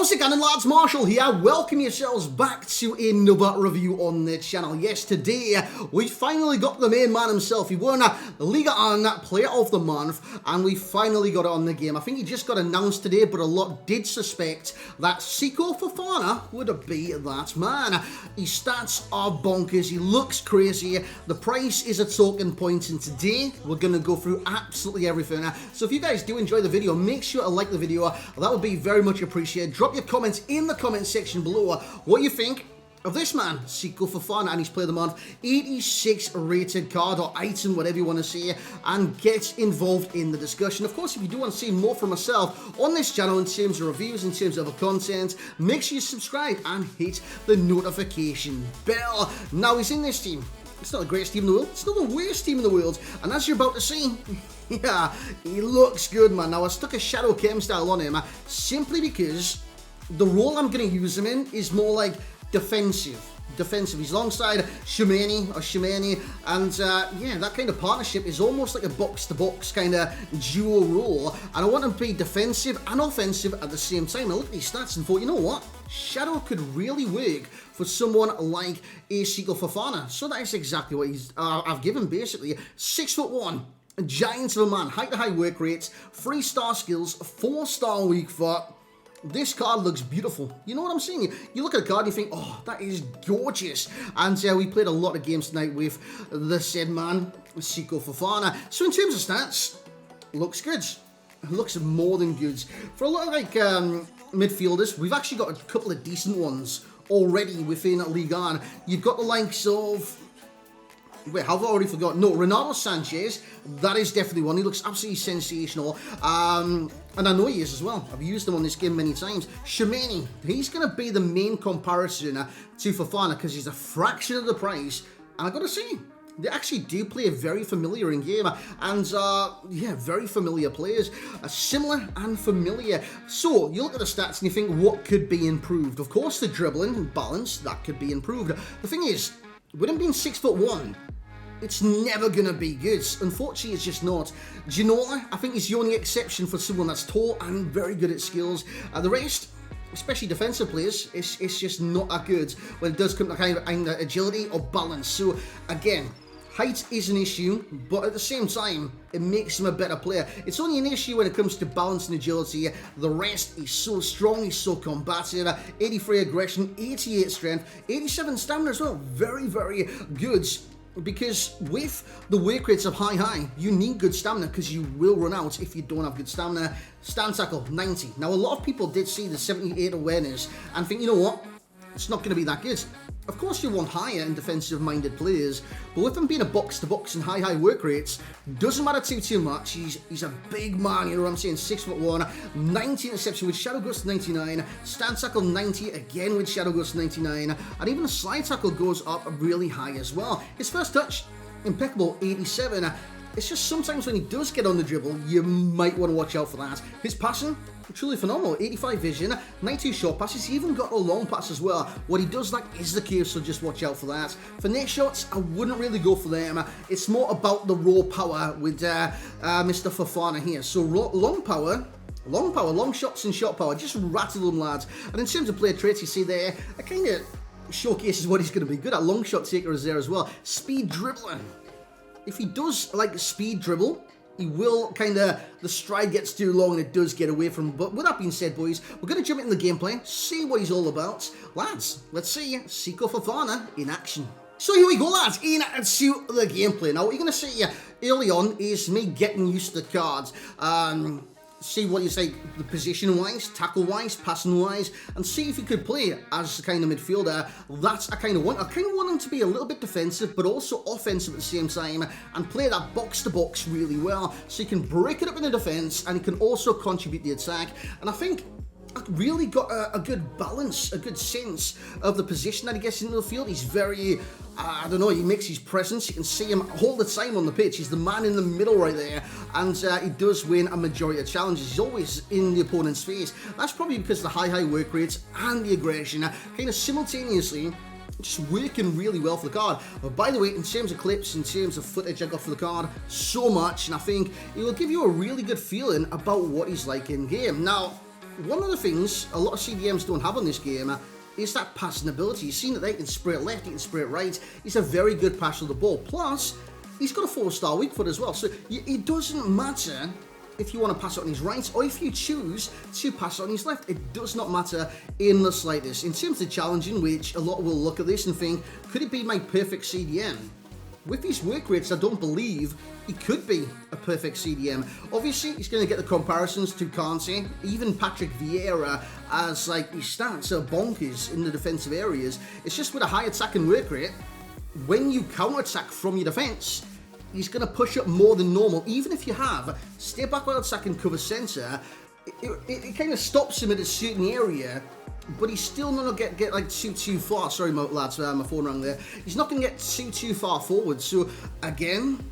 How's it going, lads? Marshall here. Welcome yourselves back to another review on the channel. Yes, today we finally got the main man himself. He won the Liga on Player of the Month, and we finally got it on the game. I think he just got announced today, but a lot did suspect that Potm Fofana would be that man. His stats are bonkers. He looks crazy. The price is a talking point, and today we're going to go through absolutely everything. So if you guys do enjoy the video, make sure to like the video. That would be very much appreciated. Drop your comments in the comment section below what you think of this man, Potm Fofana, and his Player of the Month 86 rated card or item, whatever you want to say, and get involved in the discussion. Of course, if you do want to see more from myself on this channel in terms of reviews, in terms of other content, make sure you subscribe and hit the notification bell. Now, he's in this team. It's not the greatest team in the world. It's not the worst team in the world. And as you're about to see, yeah, he looks good, man. Now, I stuck a Shadow Chem style on him simply because the role I'm going to use him in is more like defensive. He's alongside Shimani, and yeah, that kind of partnership is almost like a box-to-box kind of duo role, and I want him to be defensive and offensive at the same time. I looked at these stats and thought, you know what? Shadow could really work for someone like Potm Fofana. So that is exactly what I've given, basically. 6'1", a giant of a man, height-to-high work rates, 3-star skills, 4-star weak foot. This card looks beautiful. You know what I'm saying? You look at the card and you think, oh, that is gorgeous. And we played a lot of games tonight with the said man, Potm Fofana. So in terms of stats, looks good. Looks more than good. For a lot of like midfielders, we've actually got a couple of decent ones already within Liga 1. You've got the likes of... Wait, have I already forgotten? No, Renato Sanchez, that is definitely one. He looks absolutely sensational. And I know he is as well. I've used him on this game many times. Shimani, he's going to be the main comparison to Fofana because he's a fraction of the price. And I've got to say, they actually do play very familiar in game. And, yeah, very familiar players. Similar and familiar. So, you look at the stats and you think, what could be improved? Of course, the dribbling and balance, that could be improved. The thing is, with him being 6'1", it's never going to be good. Unfortunately, it's just not. Ginola, I think, is the only exception for someone that's tall and very good at skills. The rest, especially defensive players, it's just not that good when it does come to kind of agility or balance. So, again, height is an issue, but at the same time, it makes him a better player. It's only an issue when it comes to balance and agility. The rest, he's so strong, he's so combative. 83 aggression, 88 strength, 87 stamina as well. Very, very good. Because with the work rates of high, you need good stamina because you will run out if you don't have good stamina. Stand tackle, 90. Now, a lot of people did see the 78 awareness and think, you know what? It's not going to be that good. Of course, you want higher and defensive-minded players, but with him being a box-to-box and high work rates, doesn't matter too much. He's a big man, you know what I'm saying? 6'1", 90 interception with Shadow goes to 99, stand tackle 90 again with Shadow goes to 99, and even the slide tackle goes up really high as well. His first touch, impeccable, 87. It's just sometimes when he does get on the dribble, you might want to watch out for that. His passing, truly phenomenal. 85 vision, 92 short passes. He's even got a long pass as well. What he does like is the curve, so just watch out for that. For next shots, I wouldn't really go for them. It's more about the raw power with Mr. Fofana here. So long power, long shots and shot power. Just rattle them, lads. And in terms of player traits, you see there, it kind of showcases what he's going to be good at. Long shot taker is there as well. Speed dribbling. If he does like speed dribble, he will kind of, the stride gets too long and it does get away from him. But with that being said, boys, we're going to jump into the gameplay, see what he's all about. Lads, let's see Potm Fofana in action. So here we go, lads, into the gameplay. Now, what you're going to see early on is me getting used to the cards. See what you say, the position-wise, tackle-wise, passing-wise, and see if you could play as a kind of midfielder. That's I kind of want. I kind of want him to be a little bit defensive, but also offensive at the same time, and play that box-to-box really well, so he can break it up in the defense, and he can also contribute the attack. And I think I really got a good balance, a good sense of the position that he gets into the field. He's very, I don't know, he makes his presence. You can see him all the time on the pitch. He's the man in the middle right there, and he does win a majority of challenges. He's always in the opponent's face. That's probably because of the high work rates and the aggression, kind of simultaneously just working really well for the card. But by the way, in terms of clips, in terms of footage I got for the card, so much, and I think it will give you a really good feeling about what he's like in game. Now, one of the things a lot of CDMs don't have on this game is that passing ability. You've seen that they can spray it left, he can spray it right. He's a very good passer of the ball. Plus, he's got a 4-star weak foot as well. So it doesn't matter if you want to pass it on his right or if you choose to pass it on his left. It does not matter in the slightest. In terms of challenging, which a lot will look at this and think, could it be my perfect CDM? With his work rates, I don't believe he could be a perfect CDM. Obviously, he's going to get the comparisons to Kante, even Patrick Vieira, as like his stats are bonkers in the defensive areas. It's just with a high attack and work rate, when you counter-attack from your defense, he's going to push up more than normal. Even if you have stay back while attacking cover center, it kind of stops him at a certain area, but he's still not going to get like too far. Sorry, lads, my phone rang there. He's not going to get too far forward. So again,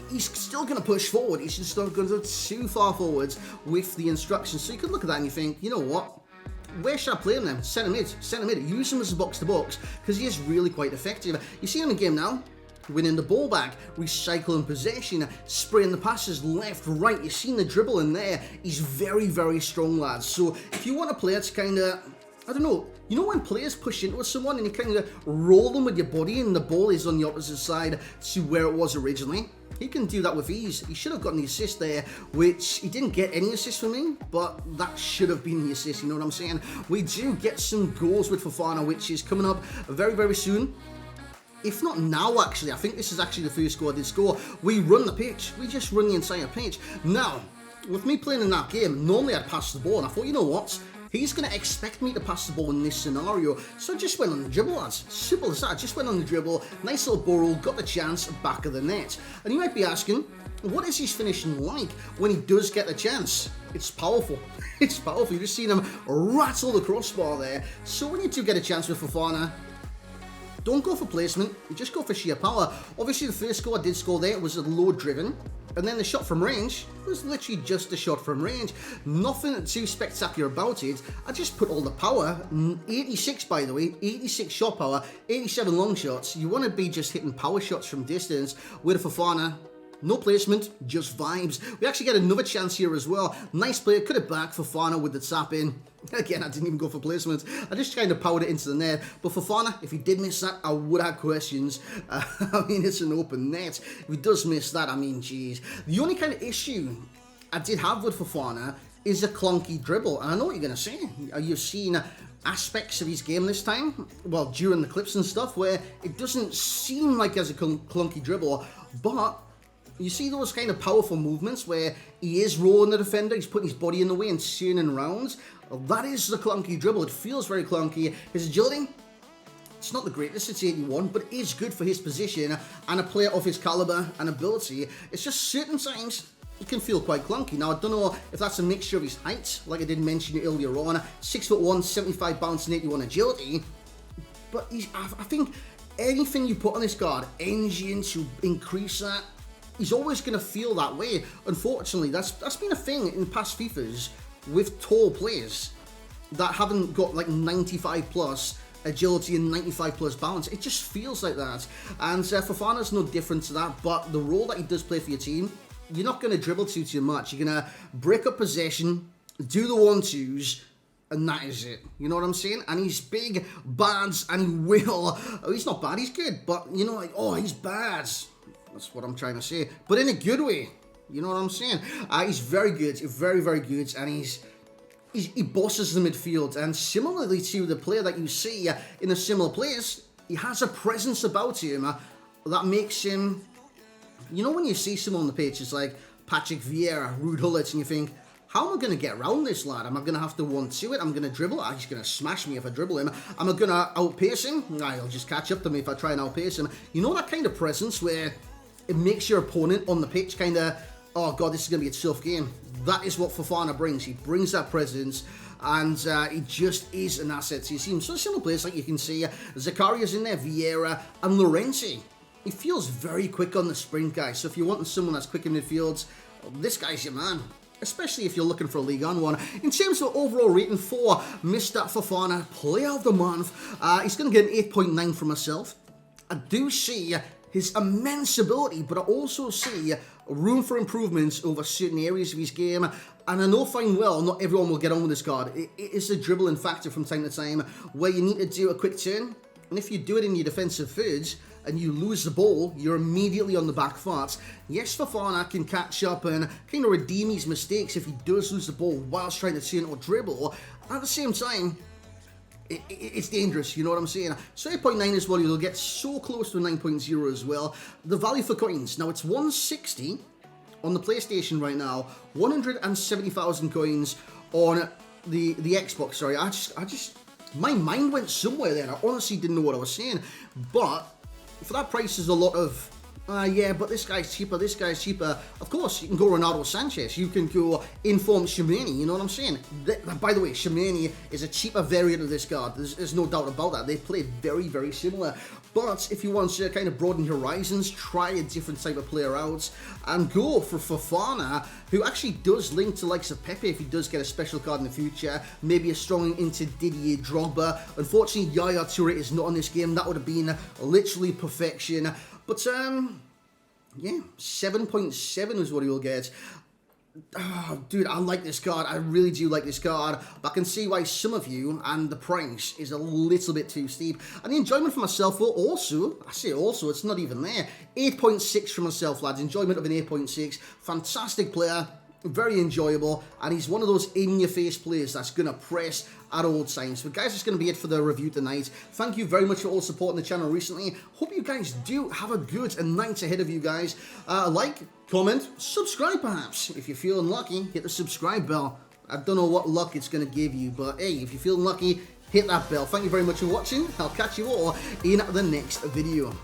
he's still going to push forward. He's just not going to go too far forwards with the instructions. So you could look at that and you think, you know what? Where should I play him then? Centre mid. Use him as a box-to-box because he is really quite effective. You see him in the game now, winning the ball back, recycling possession, spraying the passes left, right. You've seen the dribble in there. He's very, very strong, lads. So if you want to play it kind of, I don't know, you know when players push into someone and you kind of roll them with your body and the ball is on the opposite side to where it was originally? He can do that with ease. He should have gotten the assist there, which he didn't get any assist from me, but that should have been the assist, you know what I'm saying? We do get some goals with Fofana, which is coming up very, very soon. If not now, actually, I think this is actually the first goal I did score. We run the pitch. We just run the entire pitch. Now, with me playing in that game, normally I'd pass the ball, and I thought, you know what? He's going to expect me to pass the ball in this scenario. So I just went on the dribble, lads. Simple as that. I just went on the dribble. Nice little borrow. Got the chance. Back of the net. And you might be asking, what is his finishing like when he does get the chance? It's powerful. It's powerful. You've just seen him rattle the crossbar there. So when you do get a chance with Fofana, don't go for placement, just go for sheer power. Obviously, the first goal I did score there was a low driven, and then the shot from range was literally just a shot from range. Nothing too spectacular about it. I just put all the power, 86 by the way, 86 shot power, 87 long shots. You want to be just hitting power shots from distance with a Fofana. No placement, just vibes. We actually get another chance here as well. Nice play, cut it back, Fofana with the tap in. Again, I didn't even go for placement. I just kind of powered it into the net. But Fofana, if he did miss that, I would have questions. I mean, it's an open net. If he does miss that, I mean, geez. The only kind of issue I did have with Fofana is a clunky dribble. And I know what you're going to say. You've seen aspects of his game this time, well, during the clips and stuff, where it doesn't seem like there's a clunky dribble, but you see those kind of powerful movements where he is rolling the defender, he's putting his body in the way and turning around. That is the clunky dribble. It feels very clunky. His agility, it's not the greatest, it's 81, but it is good for his position and a player of his caliber and ability. It's just certain times it can feel quite clunky. Now, I don't know if that's a mixture of his height, like I did mention earlier on, 6'1", 75 bounce and 81 agility, but I think anything you put on this card, engine to increase that, he's always going to feel that way. Unfortunately, that's been a thing in past FIFAs with tall players that haven't got like 95 plus agility and 95 plus balance. It just feels like that. And Fofana's no different to that, but the role that he does play for your team, you're not going to dribble too much. You're going to break up possession, do the 1-2s, and that is it. You know what I'm saying? And he's big, bad, and he will. Oh, he's not bad, he's good, but you know, like, oh, he's bad. That's what I'm trying to say, but in a good way. You know what I'm saying? He's very good, very, very good, and he bosses the midfield. And similarly to the player that you see in a similar place, he has a presence about him that makes him. You know when you see someone on the pitch, it's like Patrick Vieira, Ruud Gullit, and you think, how am I going to get around this lad? Am I going to have to 1-2 it? I'm going to dribble. He's going to smash me if I dribble him. Am I going to outpace him? Nah, he'll just catch up to me if I try and outpace him. You know that kind of presence where it makes your opponent on the pitch kind of, oh god, this is going to be a tough game. That is what Fofana brings. He brings that presence, and he just is an asset to your team. So similar players like you can see, Zakaria's in there, Vieira, and Llorente. He feels very quick on the sprint, guys. So if you're wanting someone that's quick in midfield, this guy's your man. Especially if you're looking for a League On one. In terms of overall rating for Mr. Fofana, Player of the Month, he's going to get an 8.9 from myself. I do see his immense ability, but I also see room for improvements over certain areas of his game. And I know fine well, not everyone will get on with this card. It is a dribbling factor from time to time where you need to do a quick turn. And if you do it in your defensive thirds and you lose the ball, you're immediately on the back foot. Yes, Fofana can catch up and kind of redeem his mistakes if he does lose the ball whilst trying to turn or dribble. At the same time, it's dangerous, you know what I'm saying? So 8.9 is what you'll get, so close to 9.0 as well. The value for coins, now it's 160 on the PlayStation right now, 170,000 coins on the Xbox. Sorry, I just my mind went somewhere there. I honestly didn't know what I was saying. But for that price, there's a lot of yeah, but this guy's cheaper, this guy's cheaper. Of course, you can go Ronaldo Sanchez, you can go Informed Shamani, you know what I'm saying? By the way, Shamani is a cheaper variant of this card, there's no doubt about that. They play very, very similar. But if you want to kind of broaden your horizons, try a different type of player out, and go for Fofana, who actually does link to likes of Pepe if he does get a special card in the future, maybe a strong into Didier Drogba. Unfortunately, Yaya Toure is not on this game, that would have been literally perfection. But, yeah, 7.7 is what he will get. Oh, dude, I like this card. I really do like this card. But I can see why some of you, and the price is a little bit too steep. And the enjoyment for myself will also, I say also, it's not even there. 8.6 for myself, lads. Enjoyment of an 8.6. Fantastic player. Very enjoyable, and he's one of those in-your-face players that's going to press at all times. But guys, that's going to be it for the review tonight. Thank you very much for all supporting the channel recently. Hope you guys do have a good night ahead of you guys. Like, comment, subscribe perhaps. If you're feeling lucky, hit the subscribe bell. I don't know what luck it's going to give you, but hey, if you're feeling lucky, hit that bell. Thank you very much for watching. I'll catch you all in the next video.